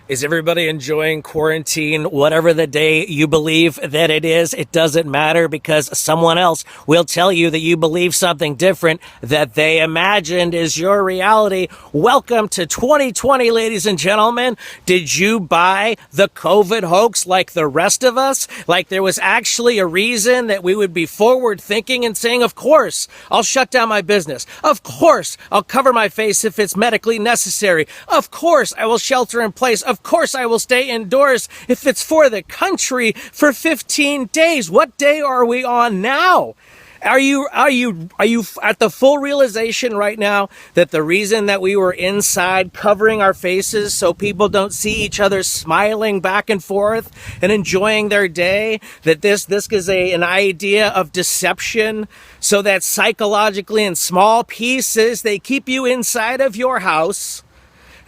Is everybody enjoying quarantine? Whatever the day you believe that it is, it doesn't matter because someone else will tell you that you believe something different that they imagined is your reality. Welcome to 2020, ladies and gentlemen. Did you buy the COVID hoax like the rest of us? Like there was actually a reason that we would be forward thinking and saying, of course, I'll shut down my business. Of course, I'll cover my face if it's medically necessary. Of course, I will shelter in place. Of course, I will stay indoors if it's for the country for 15 days. What day are we on now? Are you at the full realization right now that the reason that we were inside covering our faces so people don't see each other smiling back and forth and enjoying their day, that this is an idea of deception, so that psychologically in small pieces they keep you inside of your house.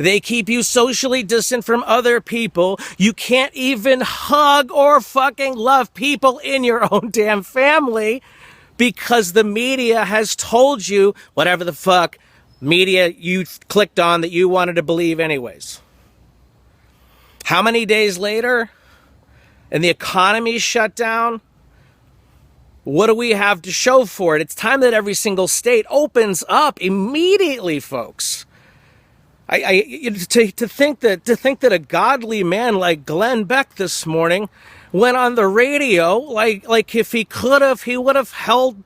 They keep you socially distant from other people. You can't even hug or fucking love people in your own damn family because the media has told you whatever the fuck media you clicked on that you wanted to believe anyways. How many days later and the economy's shut down? What do we have to show for it? It's time that every single state opens up immediately, folks. To think that a godly man like Glenn Beck this morning went on the radio like if he could have, he would have held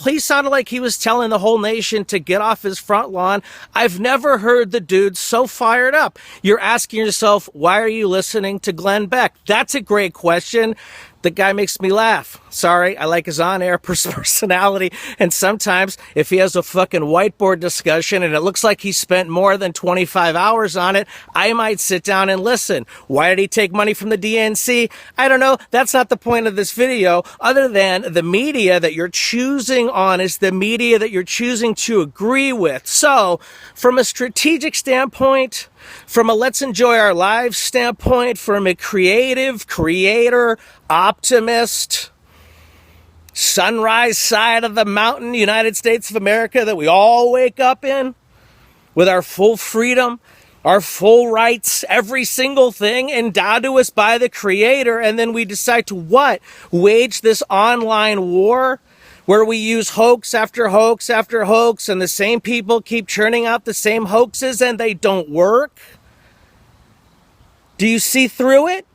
he sounded like he was telling the whole nation to get off his front lawn. I've never heard the dude so fired up. You're asking yourself, why are you listening to Glenn Beck? That's a great question. The guy makes me laugh. Sorry, I like his on-air personality. And sometimes if he has a fucking whiteboard discussion and it looks like he spent more than 25 hours on it, I might sit down and listen. Why did he take money from the DNC? I don't know. That's not the point of this video, other than the media that you're choosing on is the media that you're choosing to agree with. So from a strategic standpoint, from a let's enjoy our lives standpoint, from a creator, optimist, sunrise side of the mountain, United States of America that we all wake up in with our full freedom, our full rights, every single thing endowed to us by the Creator, and then we decide to what? Wage this online war where we use hoax after hoax after hoax, and the same people keep churning out the same hoaxes and they don't work? Do you see through it?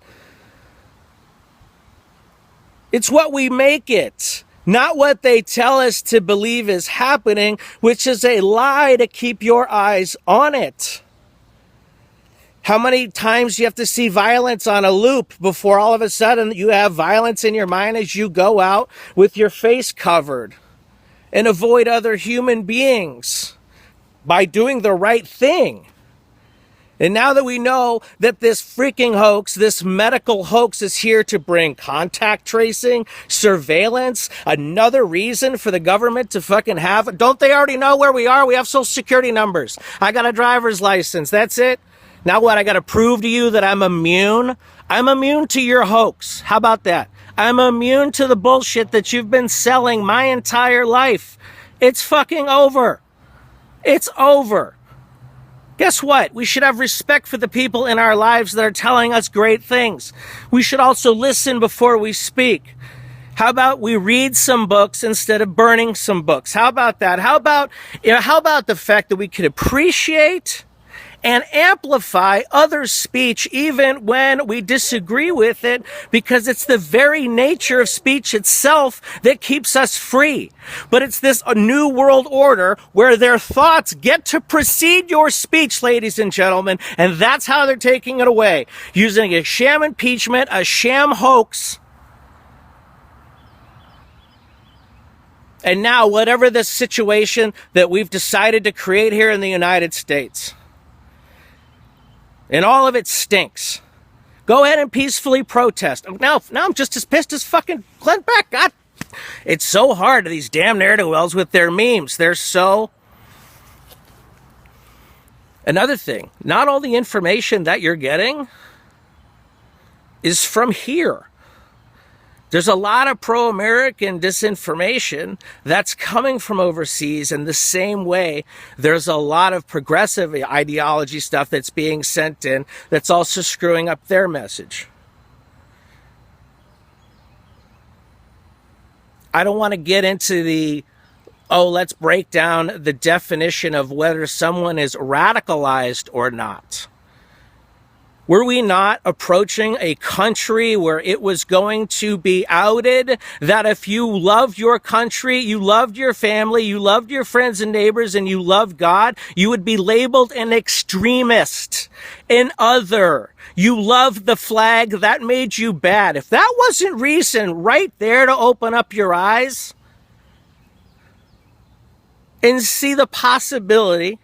It's what we make it, not what they tell us to believe is happening, which is a lie to keep your eyes on it. How many times do you have to see violence on a loop before all of a sudden you have violence in your mind as you go out with your face covered and avoid other human beings by doing the right thing? And now that we know that this freaking hoax, this medical hoax is here to bring contact tracing, surveillance, another reason for the government to fucking have, don't they already know where we are? We have social security numbers. I got a driver's license. That's it. Now what? I got to prove to you that I'm immune? I'm immune to your hoax. How about that? I'm immune to the bullshit that you've been selling my entire life. It's fucking over. It's over. Guess what? We should have respect for the people in our lives that are telling us great things. We should also listen before we speak. How about we read some books instead of burning some books? How about that? How about the fact that we could appreciate and amplify others' speech even when we disagree with it, because it's the very nature of speech itself that keeps us free. But it's this new world order where their thoughts get to precede your speech, ladies and gentlemen, and that's how they're taking it away, using a sham impeachment, a sham hoax. And now whatever the situation that we've decided to create here in the United States, and all of it stinks. Go ahead and peacefully protest. Now I'm just as pissed as fucking Glenn Beck. God, it's so hard to these damn ne'er-do-wells with their memes. They're so... Another thing, not all the information that you're getting is from here. There's a lot of pro-American disinformation that's coming from overseas, in the same way there's a lot of progressive ideology stuff that's being sent in that's also screwing up their message. I don't want to get into the, let's break down the definition of whether someone is radicalized or not. Were we not approaching a country where it was going to be outed that if you loved your country, you loved your family, you loved your friends and neighbors, and you loved God, you would be labeled an extremist, an other. You loved the flag, that made you bad. If that wasn't reason right there to open up your eyes and see the possibility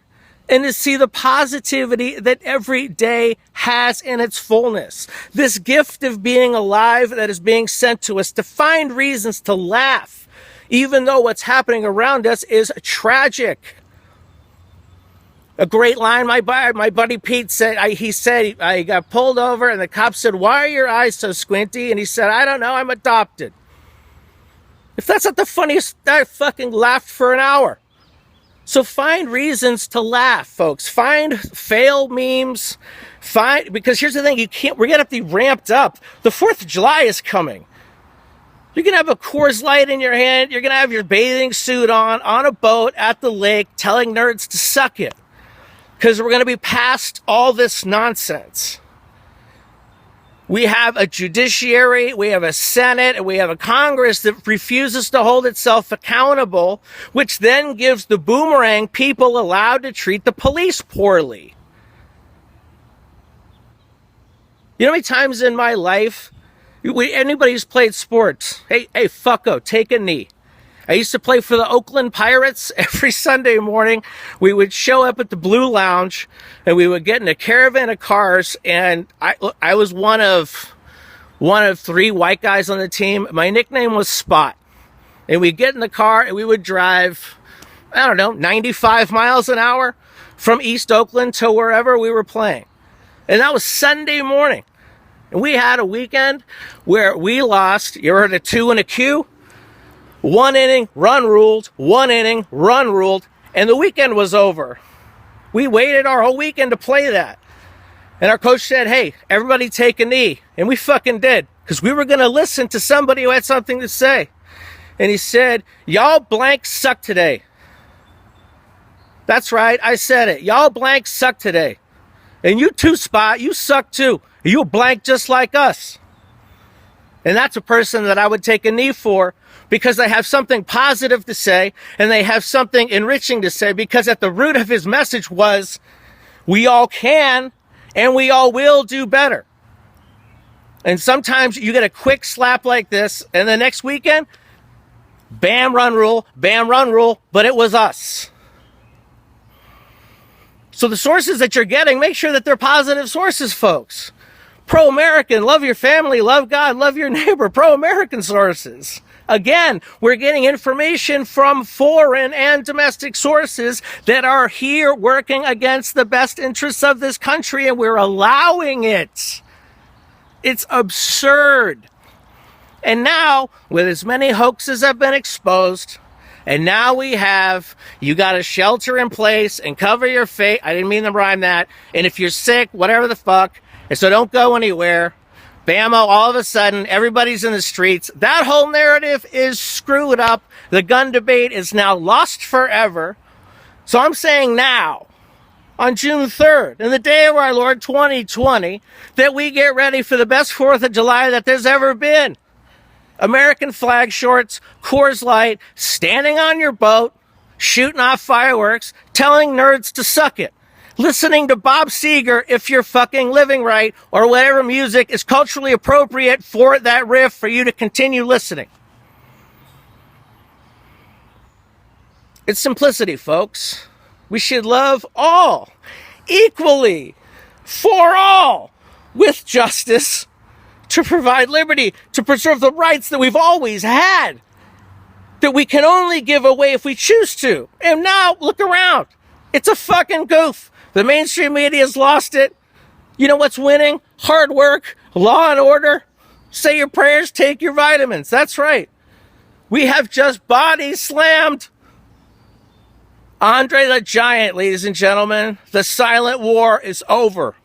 and to see the positivity that every day has in its fullness. This gift of being alive that is being sent to us, to find reasons to laugh, even though what's happening around us is tragic. A great line my buddy Pete said, I got pulled over and the cop said, "Why are your eyes so squinty?" And he said, "I don't know, I'm adopted." If that's not the funniest, I fucking laughed for an hour. So find reasons to laugh, folks. Find fail memes. Because here's the thing, we're gonna have to be ramped up. The 4th of July is coming. You're gonna have a Coors Light in your hand. You're gonna have your bathing suit on a boat at the lake, telling nerds to suck it. Because we're gonna be past all this nonsense. We have a judiciary, we have a Senate, and we have a Congress that refuses to hold itself accountable, which then gives the boomerang people allowed to treat the police poorly. You know how many times in my life, anybody who's played sports, hey, fucko, take a knee. I used to play for the Oakland Pirates. Every Sunday morning, we would show up at the Blue Lounge, and we would get in a caravan of cars. And I was one of 3 white guys on the team. My nickname was Spot. And we'd get in the car, and we would drive, 95 miles an hour from East Oakland to wherever we were playing. And that was Sunday morning. And we had a weekend where we lost. You ever heard of 2 and a Q? 1 inning, run ruled, 1 inning, run ruled, and the weekend was over. We waited our whole weekend to play that. And our coach said, "Hey, everybody take a knee." And we fucking did, because we were going to listen to somebody who had something to say. And he said, "Y'all blank suck today." That's right, I said it. Y'all blank suck today. And you too, Spot, you suck too. You blank just like us. And that's a person that I would take a knee for, because they have something positive to say and they have something enriching to say, because at the root of his message was, we all can and we all will do better. And sometimes you get a quick slap like this, and the next weekend, bam, run rule, but it was us. So the sources that you're getting, make sure that they're positive sources, folks. Pro-American, love your family, love God, love your neighbor, pro-American sources. Again, we're getting information from foreign and domestic sources that are here working against the best interests of this country, and we're allowing it. It's absurd. And now, with as many hoaxes have been exposed, and now we have, you got to shelter in place and cover your face. I didn't mean to rhyme that. And if you're sick, whatever the fuck, and so don't go anywhere. Bammo, all of a sudden, everybody's in the streets. That whole narrative is screwed up. The gun debate is now lost forever. So I'm saying now, on June 3rd, in the day of our Lord 2020, that we get ready for the best 4th of July that there's ever been. American flag shorts, Coors Light, standing on your boat, shooting off fireworks, telling nerds to suck it. Listening to Bob Seger, If You're Fucking Living Right, or whatever music is culturally appropriate for that riff for you to continue listening. It's simplicity, folks. We should love all, equally, for all, with justice, to provide liberty, to preserve the rights that we've always had, that we can only give away if we choose to. And now, look around. It's a fucking goof. The mainstream media's lost it. You know what's winning? Hard work, law and order. Say your prayers, take your vitamins. That's right. We have just body slammed Andre the Giant, ladies and gentlemen. The silent war is over.